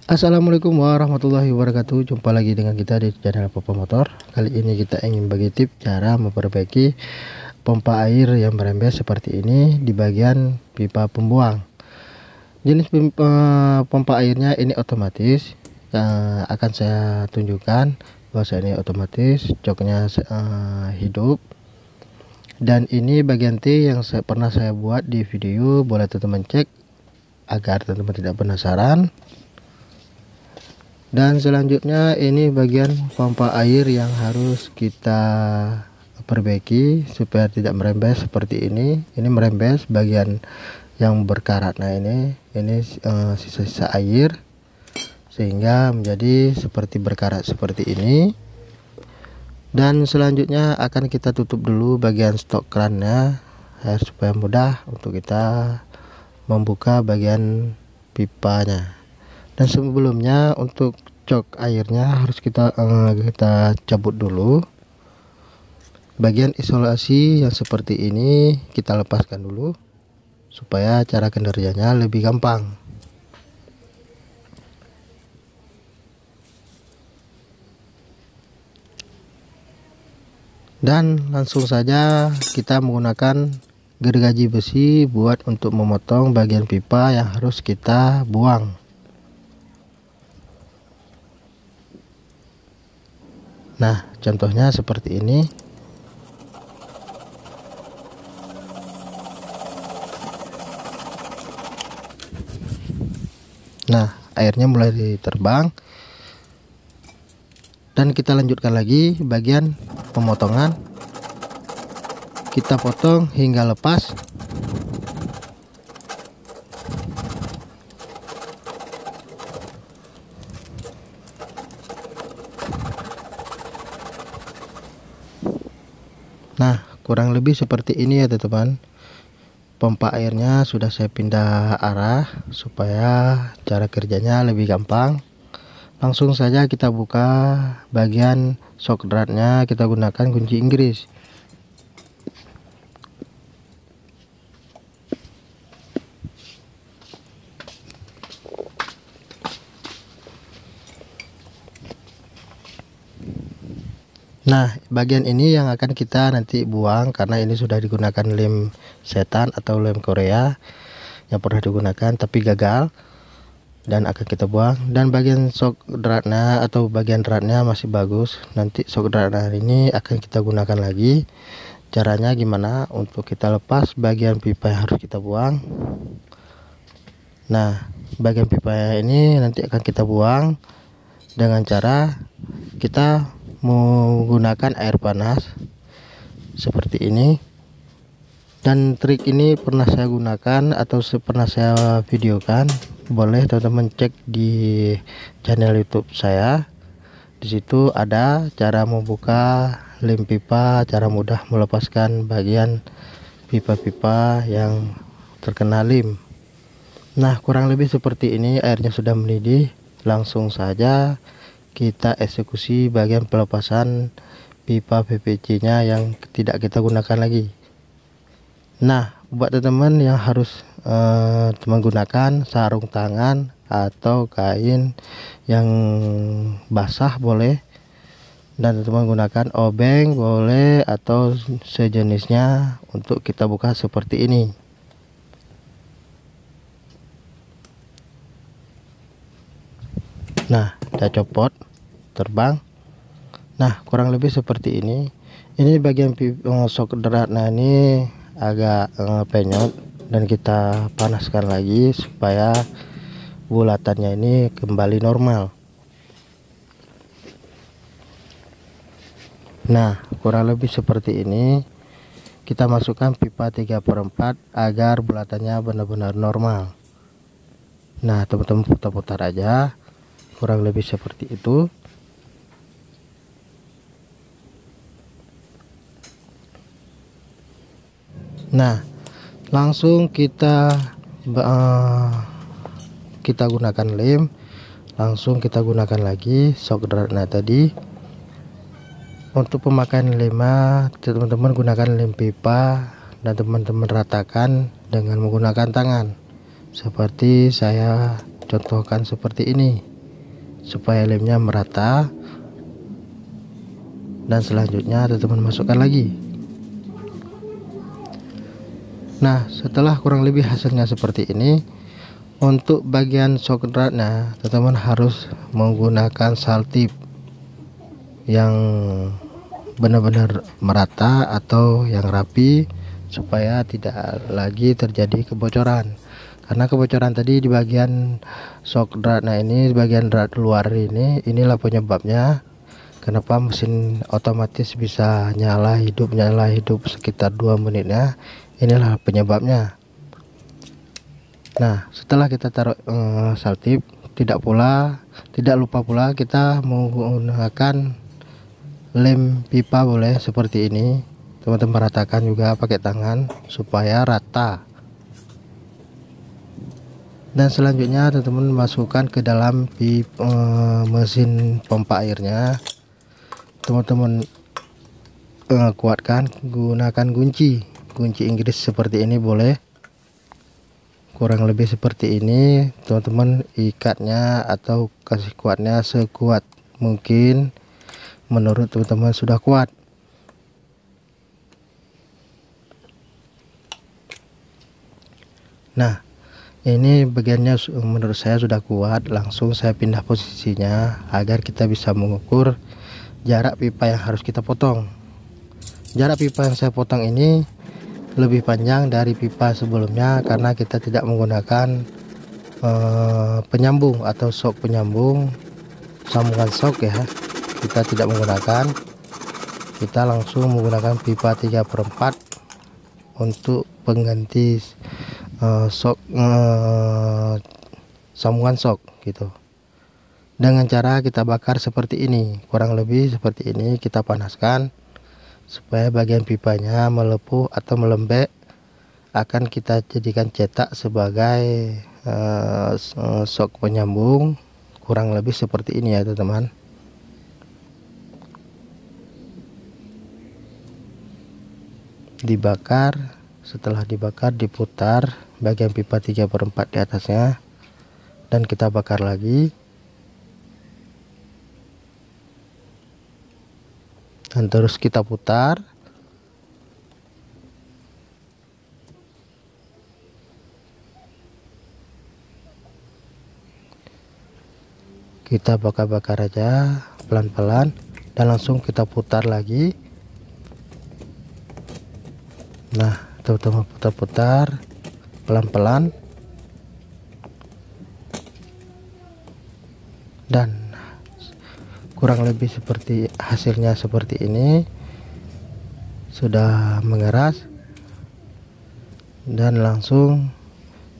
Assalamualaikum warahmatullahi wabarakatuh. Jumpa lagi dengan kita di channel Papa Motor. Kali ini kita ingin bagi tips cara memperbaiki pompa air yang merembes seperti ini di bagian pipa pembuang. Jenis pompa airnya ini otomatis. Akan saya tunjukkan bahwa ini otomatis, joknya hidup. Dan ini bagian T yang pernah saya buat di video, boleh teman-teman cek agar teman-teman tidak penasaran. Dan selanjutnya ini bagian pompa air yang harus kita perbaiki supaya tidak merembes seperti ini. Ini merembes bagian yang berkarat. Nah ini sisa-sisa air sehingga menjadi seperti berkarat seperti ini. Dan selanjutnya akan kita tutup dulu bagian stok kerannya supaya mudah untuk kita membuka bagian pipanya. Dan sebelumnya untuk jok airnya harus kita cabut dulu. Bagian isolasi yang seperti ini kita lepaskan dulu supaya cara kerjanya lebih gampang. Dan langsung saja kita menggunakan gergaji besi buat untuk memotong bagian pipa yang harus kita buang. Nah, contohnya seperti ini. Nah, airnya mulai terbang. Dan kita lanjutkan lagi bagian pemotongan. Kita potong hingga lepas. Nah, kurang lebih seperti ini ya teman-teman. Pompa airnya sudah saya pindah arah supaya cara kerjanya lebih gampang. Langsung saja kita buka bagian shock dratnya, kita gunakan kunci Inggris. Nah, bagian ini yang akan kita nanti buang karena ini sudah digunakan lem setan atau lem Korea yang pernah digunakan tapi gagal dan akan kita buang. Dan bagian shock dratnya atau bagian dratnya masih bagus. Nanti shock dratnya ini akan kita gunakan lagi. Caranya gimana untuk kita lepas bagian pipa yang harus kita buang. Nah, bagian pipa ini nanti akan kita buang dengan cara kita menggunakan air panas seperti ini. Dan trik ini pernah saya gunakan atau pernah saya videokan, boleh teman-teman cek di channel YouTube saya. Di situ ada cara membuka lem pipa, cara mudah melepaskan bagian pipa-pipa yang terkena lem. Nah, kurang lebih seperti ini. Airnya sudah mendidih, langsung saja kita eksekusi bagian pelepasan pipa PVC nya yang tidak kita gunakan lagi. Nah, buat teman-teman yang harus menggunakan sarung tangan atau kain yang basah boleh, dan teman-teman gunakan obeng boleh atau sejenisnya untuk kita buka seperti ini. Nah, kita copot, terbang. Nah, kurang lebih seperti ini. Ini bagian shock dratnya ini agak penyot dan kita panaskan lagi supaya bulatannya ini kembali normal. Nah, kurang lebih seperti ini. Kita masukkan pipa 3/4 agar bulatannya benar-benar normal. Nah, teman-teman putar-putar aja. Kurang lebih seperti itu. Nah, langsung kita gunakan lem, langsung kita gunakan lagi shock dratnya tadi. Untuk pemakaian lemnya, teman-teman gunakan lem pipa dan teman-teman ratakan dengan menggunakan tangan seperti saya contohkan seperti ini. supaya lemnya merata. Dan selanjutnya teman-teman masukkan lagi. Nah, setelah kurang lebih hasilnya seperti ini, untuk bagian shock dratnya teman-teman harus menggunakan saltip yang benar-benar merata atau yang rapi, supaya tidak lagi terjadi kebocoran. Karena kebocoran tadi di bagian shock dratnya ini, di bagian drat luar ini, inilah penyebabnya kenapa mesin otomatis bisa nyala hidup sekitar 2 menitnya. Inilah penyebabnya. Nah, setelah kita taruh saltip, tidak lupa pula kita menggunakan lem pipa, boleh seperti ini. Teman-teman ratakan juga pakai tangan supaya rata. Dan selanjutnya teman-teman masukkan ke dalam mesin pompa airnya. Teman-teman kuatkan, gunakan kunci Inggris seperti ini, boleh kurang lebih seperti ini. Teman-teman ikatnya atau kasih kuatnya sekuat mungkin menurut teman-teman sudah kuat. Nah, ini bagiannya menurut saya sudah kuat. Langsung saya pindah posisinya agar kita bisa mengukur jarak pipa yang harus kita potong. Jarak pipa yang saya potong ini lebih panjang dari pipa sebelumnya karena kita tidak menggunakan penyambung atau sok penyambung, sambungan sok ya. Kita tidak menggunakan, kita langsung menggunakan pipa 3/4 untuk pengganti sambungan sok gitu. Dengan cara kita bakar seperti ini, kurang lebih seperti ini. Kita panaskan supaya bagian pipanya melepuh atau melembek. Akan kita jadikan cetak sebagai sok penyambung, kurang lebih seperti ini ya teman-teman. Dibakar, setelah dibakar diputar bagian pipa 3/4 di atasnya, dan kita bakar lagi. Dan terus kita putar. Kita bakar-bakar aja pelan-pelan dan langsung kita putar lagi. Nah, teman-teman putar-putar pelan-pelan. Dan kurang lebih seperti hasilnya seperti ini, sudah mengeras. Dan langsung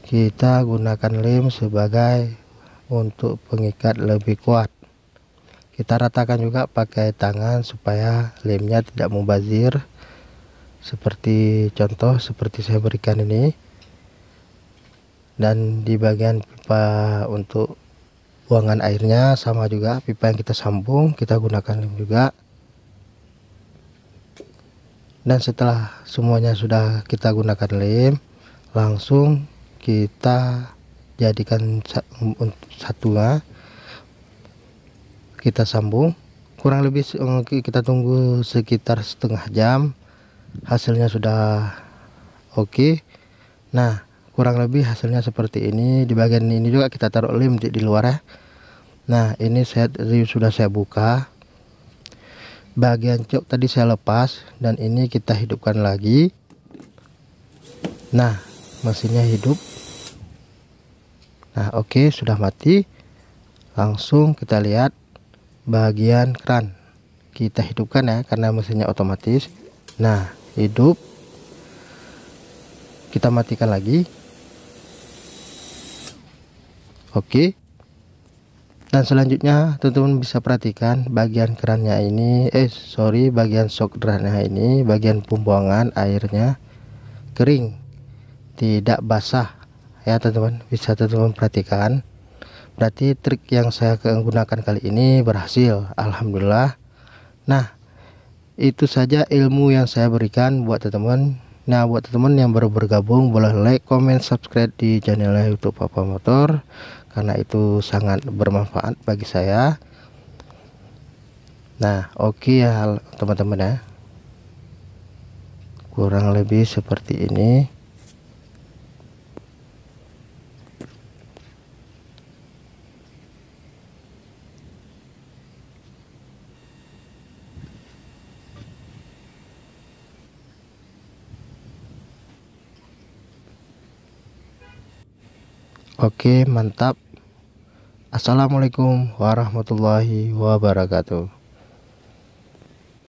kita gunakan lem sebagai untuk pengikat lebih kuat. Kita ratakan juga pakai tangan supaya lemnya tidak mubazir, seperti contoh seperti saya berikan ini. Dan di bagian pipa untuk buangan airnya sama juga, pipa yang kita sambung kita gunakan lem juga. Dan setelah semuanya sudah kita gunakan lem, langsung kita jadikan satunya, kita sambung. Kurang lebih kita tunggu sekitar setengah jam. Hasilnya sudah oke. Nah, kurang lebih hasilnya seperti ini. Di bagian ini juga kita taruh lem di luar ya. Nah, ini sudah saya buka. Bagian jok tadi saya lepas dan ini kita hidupkan lagi. Nah, mesinnya hidup. Nah, oke, sudah mati. Langsung kita lihat bagian keran. Kita hidupkan ya karena mesinnya otomatis. Nah, hidup. Kita matikan lagi. Oke. Dan selanjutnya teman-teman bisa perhatikan bagian kerannya ini, bagian shock dratnya ini, bagian pembuangan airnya kering, tidak basah ya teman-teman. Bisa teman-teman perhatikan. Berarti trik yang saya gunakan kali ini berhasil, alhamdulillah. Nah, itu saja ilmu yang saya berikan buat teman-teman. Nah, buat teman-teman yang baru bergabung, boleh like, comment, subscribe di channel YouTube Papa Motor. karena itu sangat bermanfaat bagi saya. Nah, oke ya teman-teman ya, kurang lebih seperti ini. Oke, mantap. Assalamualaikum warahmatullahi wabarakatuh.